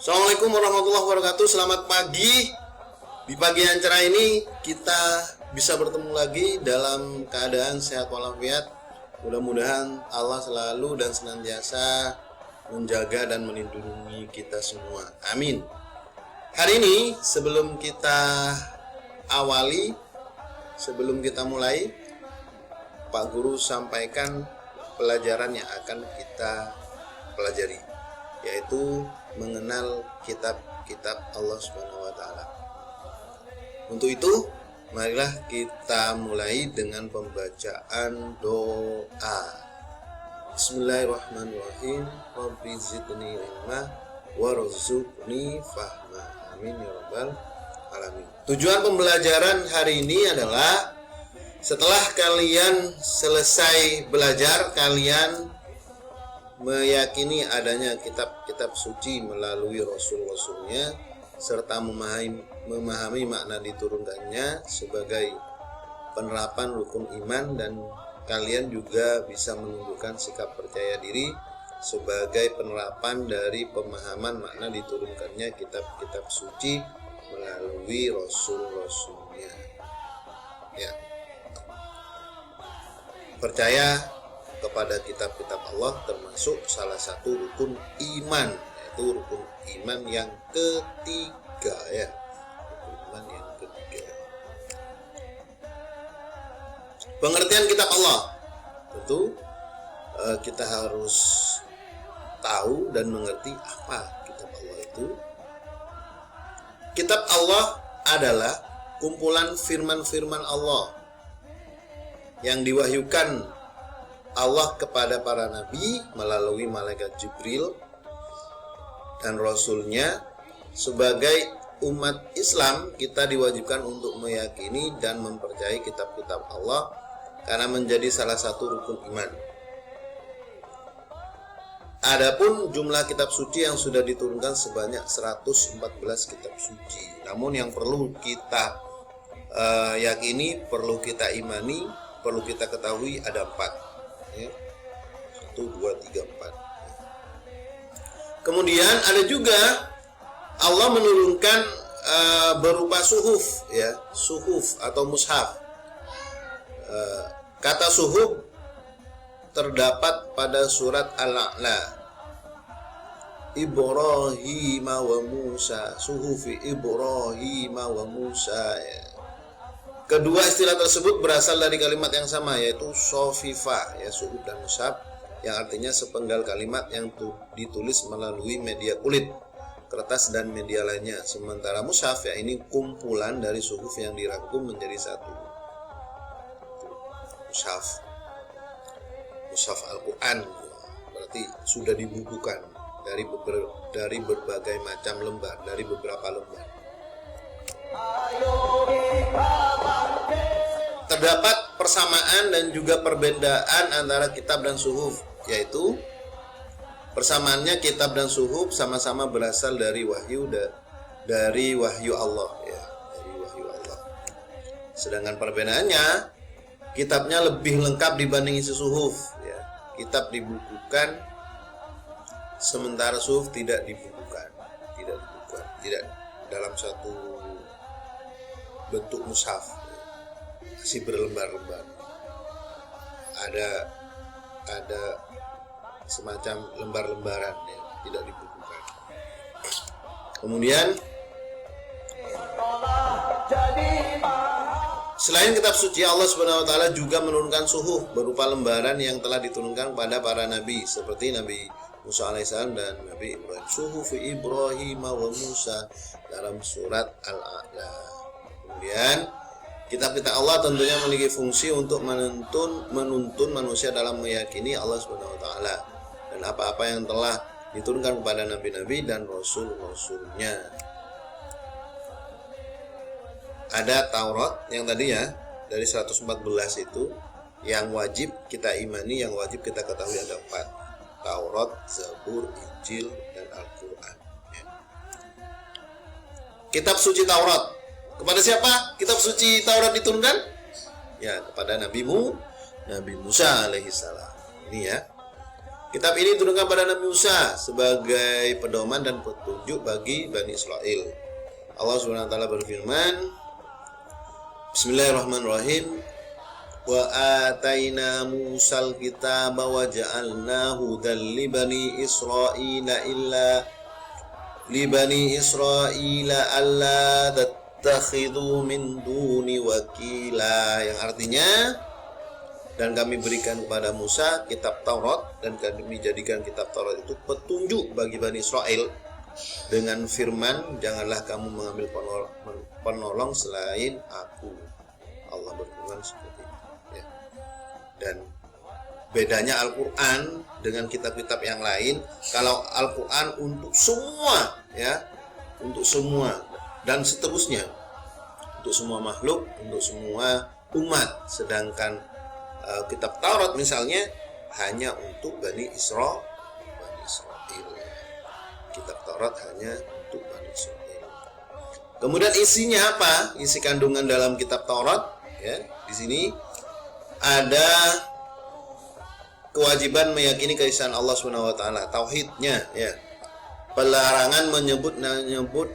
Assalamualaikum warahmatullahi wabarakatuh. Selamat pagi. Di pagi yang cerah ini kita bisa bertemu lagi dalam keadaan sehat walafiat. Mudah-mudahan Allah selalu dan senantiasa menjaga dan melindungi kita semua. Amin. Hari ini sebelum kita mulai, Pak Guru sampaikan pelajaran yang akan kita pelajari, yaitu mengenal kitab-kitab Allah Subhanahu wa taala. Untuk itu, marilah kita mulai dengan pembacaan doa. Bismillahirrahmanirrahim. Rabbi zidni ilma warzuqni fahma. Amin ya rabbal alamin. Tujuan pembelajaran hari ini adalah setelah kalian selesai belajar, kalian meyakini adanya kitab-kitab suci melalui rasul-rasulnya serta memahami makna diturunkannya sebagai penerapan rukun iman, dan kalian juga bisa menunjukkan sikap percaya diri sebagai penerapan dari pemahaman makna diturunkannya kitab-kitab suci melalui rasul-rasulnya. Ya. Percaya kepada kitab-kitab Allah termasuk salah satu rukun iman, yaitu rukun iman yang ketiga, ya. Rukun iman yang ketiga. Pengertian kitab Allah, tentu kita harus tahu dan mengerti apa kitab Allah itu. Kitab Allah adalah kumpulan firman-firman Allah yang diwahyukan Allah kepada para nabi melalui malaikat Jibril dan rasulnya. Sebagai umat Islam, kita diwajibkan untuk meyakini dan mempercayai kitab-kitab Allah karena menjadi salah satu rukun iman. Adapun jumlah kitab suci yang sudah diturunkan sebanyak 114 kitab suci. Namun yang perlu kita yakini, perlu kita imani, perlu kita ketahui ada 4. 1, 2, 3, 4. Kemudian ada juga Allah menurunkan berupa suhuf, ya, suhuf atau mushaf. Kata suhuf terdapat pada surat Al-A'la, Ibrahim wa Musa, suhufi Ibrahim wa Musa, ya. Kedua istilah tersebut berasal dari kalimat yang sama, yaitu sofifa, ya, suhuf dan mushaf, yang artinya sepenggal kalimat yang ditulis melalui media kulit, kertas dan media lainnya. Sementara mushaf, ya, ini kumpulan dari suhuf yang dirangkum menjadi satu. Mushaf Al-Quran, berarti sudah dibukukan dari berbagai macam lembar, dari beberapa lembar. Terdapat persamaan dan juga perbedaan antara kitab dan suhuf, yaitu persamaannya kitab dan suhuf sama-sama berasal dari wahyu Allah, ya, dari wahyu Allah. Sedangkan perbedaannya, kitabnya lebih lengkap dibanding isi suhuf, ya. Kitab dibukukan sementara suhuf tidak dibukukan, tidak dalam satu bentuk mushaf, masih berlembar-lembar. Ada semacam lembar-lembaran, ya, tidak dibukukan. Kemudian selain kitab suci, Allah Subhanahu wa taala juga menurunkan suhuf berupa lembaran yang telah diturunkan pada para nabi seperti Nabi Musa alaihissalam dan Nabi Ibrahim. Suhuf Ibrahim wa Musa dalam surat Al-A'la. Kemudian kitab-kitab Allah tentunya memiliki fungsi untuk menuntun manusia dalam meyakini Allah Subhanahu wa taala dan apa-apa yang telah diturunkan kepada nabi-nabi dan rasul-rasulnya. Ada Taurat yang tadi, ya, dari 114 itu yang wajib kita imani, yang wajib kita ketahui ada 4. Taurat, Zabur, Injil, dan Al-Quran, ya. Kitab suci Taurat, kepada siapa kitab suci Taurat diturunkan? Ya, kepada Nabi Musa alaihissalam. Ini, ya. Kitab ini diturunkan pada Nabi Musa sebagai pedoman dan petunjuk bagi Bani Israel. Allah Subhanahu wa taala berfirman, Bismillahirrahmanirrahim. Wa ataina Musal kitaba wa ja'alnahu hudan li bani Israila alla tattakhidhu min duni wakila, yang artinya, dan kami berikan kepada Musa kitab Taurat, dan kami jadikan kitab Taurat itu petunjuk bagi Bani Israel dengan firman, janganlah kamu mengambil penolong selain aku. Allah berfirman seperti itu, ya. Dan bedanya Al-Quran dengan kitab-kitab yang lain, kalau Al-Quran untuk semua, ya, untuk semua dan seterusnya, untuk semua makhluk, untuk semua umat, sedangkan kitab Taurat misalnya hanya untuk Bani Israel. Kitab Taurat hanya untuk Bani Israel. Kemudian isinya apa? Isi kandungan dalam kitab Taurat, ya, di sini ada kewajiban meyakini keesaan Allah Subhanahu wa taala, tauhidnya, ya. Pelarangan menyebut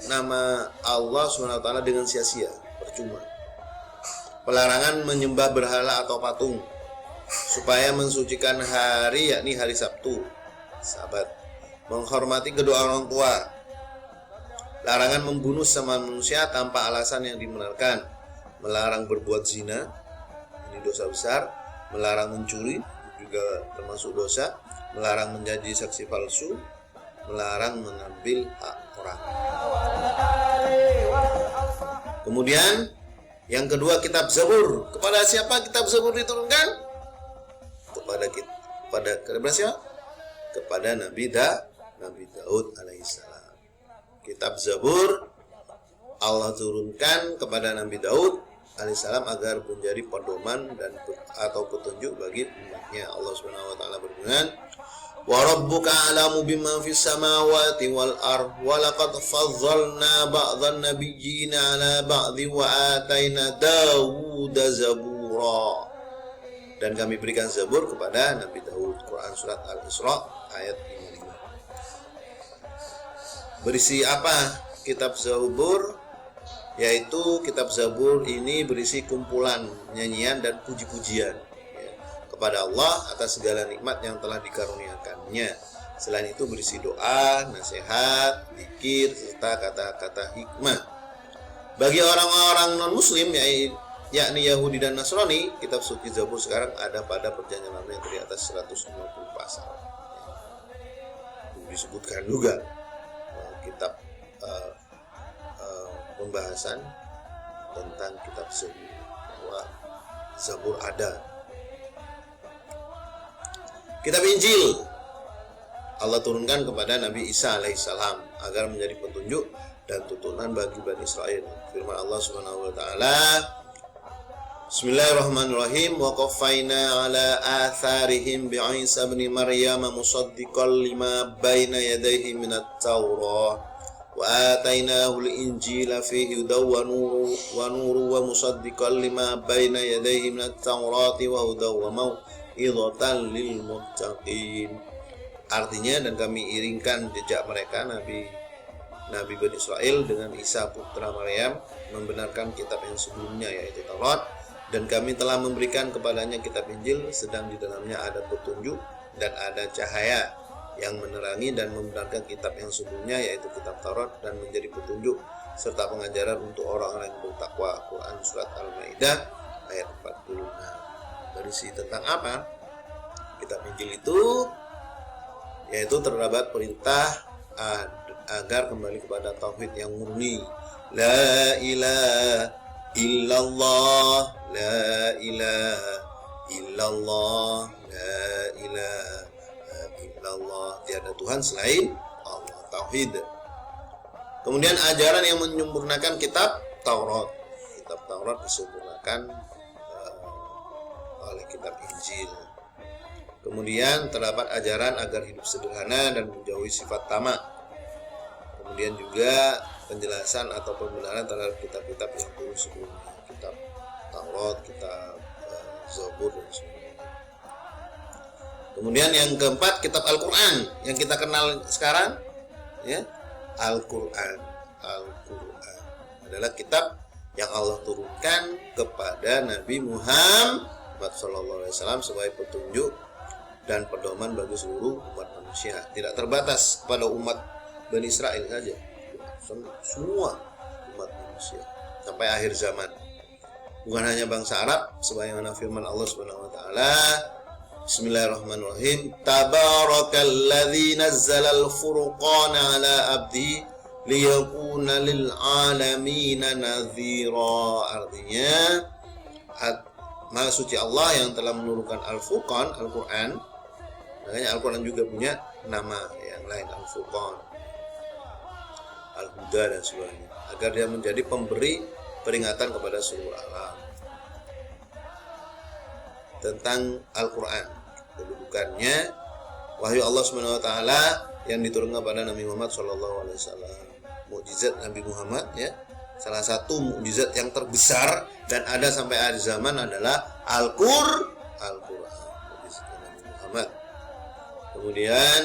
nama Allah Subhanahu wa taala dengan sia-sia, percuma. Pelarangan menyembah berhala atau patung supaya mensucikan hari, yakni hari Sabtu, Sabat. Menghormati kedua orang tua. Larangan membunuh sama manusia tanpa alasan yang dibenarkan. Melarang berbuat zina, ini dosa besar. Melarang mencuri, juga termasuk dosa. Melarang menjadi saksi palsu. Melarang mengambil hak orang. Kemudian yang kedua, kitab Zabur. Kepada siapa kitab Zabur diturunkan? Kepada siapa? Kepada Nabi Daud alaihissalam. Kitab Zabur Allah turunkan kepada Nabi Daud alaihissalam agar menjadi pedoman dan atau petunjuk bagi umatnya. Allah Subhanahu wa taala berfirman, "Wa rabbuka a'lamu bima fis samawati wal ard wa laqad faddalna ba'dhan nabiyyina 'ala ba'dhi wa ataina Dawuda zabura." Dan kami berikan Zabur kepada Nabi Daud. Quran surat Al-Isra ayat 55. Berisi apa kitab Zabur? Yaitu kitab Zabur ini berisi kumpulan nyanyian dan puji-pujian, ya, kepada Allah atas segala nikmat yang telah dikaruniakannya. Selain itu berisi doa, nasihat, zikir, serta kata-kata hikmah. Bagi orang-orang non-muslim, yakni Yahudi dan Nasrani, kitab suci Zabur sekarang ada pada perjanjian lama yang terdiri atas 150 pasal. Disebutkan juga kitab pembahasan tentang kitab Zabur, bahwa Zabur ada. Kitab Injil Allah turunkan kepada Nabi Isa alaihissalam agar menjadi petunjuk dan tuntunan bagi Bani Israel. Firman Allah Subhanahu wa taala, Bismillahirrahmanirrahim, wa qaffayna ala atharihim bi Isa ibn Maryam musaddiqan lima baina yadayhi minat Taurah wa atainahu al-injila fihi hudaw wa nuru wa musaddiqan lima baina yadayhi minat Taurati wa hudaw wa mau'izatan lil muttaqin. Artinya, dan kami iringkan jejak mereka Nabi Bani Israel dengan Isa putra Maryam membenarkan kitab yang sebelumnya, yaitu Taurat, dan kami telah memberikan kepadanya kitab Injil, sedang di dalamnya ada petunjuk dan ada cahaya yang menerangi dan membenarkan kitab yang sebelumnya, yaitu kitab Taurat, dan menjadi petunjuk serta pengajaran untuk orang-orang yang bertakwa. Quran surat Al-Maidah ayat 46. Berisi tentang apa kitab Injil itu? Yaitu terdapat perintah agar kembali kepada tauhid yang murni, la ilaha illallah, la ilaha illallah, la ilaha illallah, tiada Tuhan selain Allah, tauhid. Kemudian ajaran yang menyempurnakan kitab Taurat. Kitab Taurat disempurnakan oleh kitab Injil. Kemudian terdapat ajaran agar hidup sederhana dan menjauhi sifat tamak. Kemudian juga penjelasan atau pembenaran terhadap kitab-kitab yang turun sebelumnya, kitab Taurat, kitab Zabur dan sebagainya. Kemudian yang keempat, kitab Al-Qur'an yang kita kenal sekarang, ya. Al-Qur'an adalah kitab yang Allah turunkan kepada Nabi Muhammad SAW sebagai petunjuk dan pedoman bagi seluruh umat manusia. Tidak terbatas kepada umat Bani Israel saja, semua umat manusia sampai akhir zaman. Bukan hanya bangsa Arab, sebagaimana firman Allah Subhanahu wa taala, Bismillahirrahmanirrahim, Tabarakalladzi nazzalal furqana ala abdi liyakuna lil alamina nadhira. Artinya, Maha suci Allah yang telah menurunkan Al-Furqan, Al-Quran. Makanya Al-Quran juga punya nama yang lain, Al-Furqan, Al-Huda dan sebagainya, agar dia menjadi pemberi peringatan kepada seluruh alam tentang Al-Quran. Kedudukannya wahyu Allah Subhanahu wa taala yang diturunkan kepada Nabi Muhammad SAW. Mukjizat Nabi Muhammad, ya, salah satu mukjizat yang terbesar dan ada sampai akhir zaman adalah Al-Quran, mukjizat Nabi Muhammad. Kemudian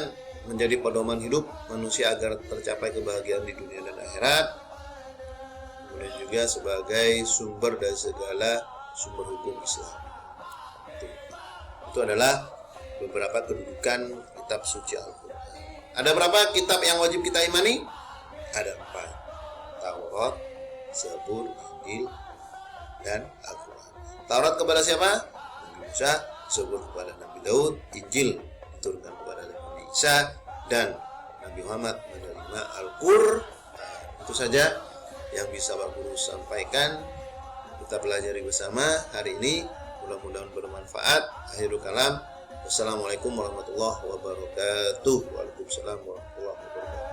menjadi pedoman hidup manusia agar tercapai kebahagiaan di dunia dan akhirat. Kemudian juga sebagai sumber dari segala sumber hukum Islam. Itu adalah beberapa kedudukan kitab suci Al-Quran. Ada berapa kitab yang wajib kita imani? Ada 4. Taurat, Zabur, Injil, dan Al-Quran. Taurat kepada siapa? Nabi Musa. Zabur kepada Nabi Daud. Injil diturunkan kepada Nabi Isa, dan Nabi Muhammad menerima Al-Quran. Itu saja yang bisa Pak Guru sampaikan, kita pelajari bersama hari ini. Mudah-mudahan bermanfaat. Akhirul kalam. Wassalamualaikum warahmatullahi wabarakatuh. Waalaikumsalam warahmatullahi wabarakatuh.